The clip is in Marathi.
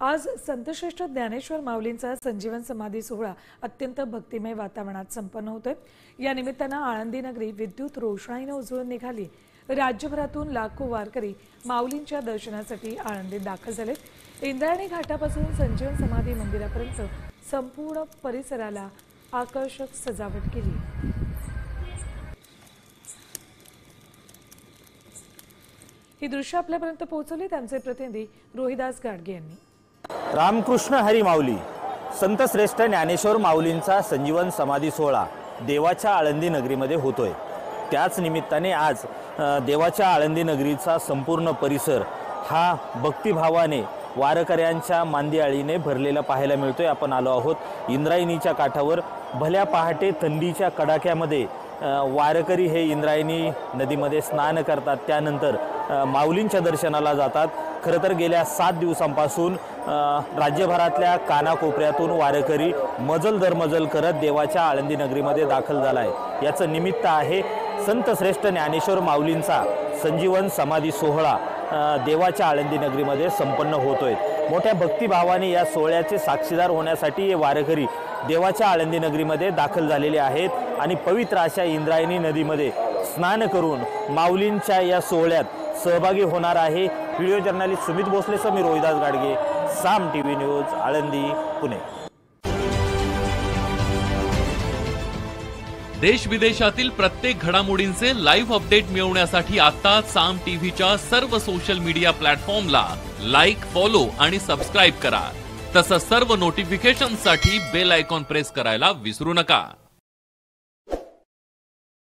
आज संतश्रेष्ठ ज्ञानेश्वर माऊलींचा संजीवन समाधी सोहळा अत्यंत भक्तिमय वातावरणात संपन्न होतोय। या निमित्तानं आळंदी नगरी विद्युत रोषणाईने उजळून निघाली। राज्यभरातून लाखो वारकरी माऊलींच्या दर्शनासाठी आळंदीत दाखल झाले। इंद्रायणी घाटापासून संजीवन समाधी मंदिरापर्यंत संपूर्ण परिसराला आकर्षक सजावट केली। ही दृश्य आपल्यापर्यंत पोहोचवली त्यांचे प्रतिनिधी रोहिदास गाडगे यांनी। रामकृष्ण हरी माऊली संत श्रेष्ठ ज्ञानेश्वर माऊलींचा संजीवन समाधी सोहळा देवाच्या आळंदी नगरीमध्ये होतोय। त्याच निमित्ताने आज देवाच्या आळंदी नगरीचा संपूर्ण परिसर हा भक्तिभावाने वारकऱ्यांच्या मांदियाळीने भरलेला पाहायला मिळतोय। आपण आलो आहोत इंद्रायणीच्या काठावर। भल्या पहाटे थंडीच्या कडाक्यामध्ये वारकरी हे इंद्रायणी नदीमध्ये स्नान करतात, त्यानंतर माऊलींच्या दर्शनाला जातात। खरं तर गेल्या 7 दिवसांपासून राज्यभरातल्या कानाकोपऱ्यातून वारकरी मजल दरमजल करत देवाच्या आळंदी नगरीमध्ये दाखल झाला आहे। याचं निमित्त आहे संत श्रेष्ठ ज्ञानेश्वर माऊलींचा संजीवन समाधी सोहळा देवाच्या आळंदी नगरीमध्ये संपन्न होतोय। मोठ्या भक्तिभावाने या सोहळ्याचे साक्षीदार होण्यासाठी हे वारकरी देवाच्या आळंदी नगरीमध्ये दाखल झालेले आहेत आणि पवित्र अशा इंद्रायणी नदीमध्ये स्नान करून माऊलींच्या या सोहळ्यात सहभागी होणार आहे। व्हिडिओ जर्नलिस्ट सुमित भोसलेसह मी रोहिदास गाडगे, साम टीव्ही न्यूज, आळंदी, पुणे। देश विदेशातील प्रत्येक घडामोडींचे लाईव्ह अपडेट मिळवण्यासाठी आता साम टीव्हीच्या सर्व सोशल मीडिया प्लॅटफॉर्मला लाईक, फॉलो आणि सबस्क्राइब करा। तसंच सर्व नोटिफिकेशनसाठी बेल आयकॉन प्रेस करायला विसरू नका।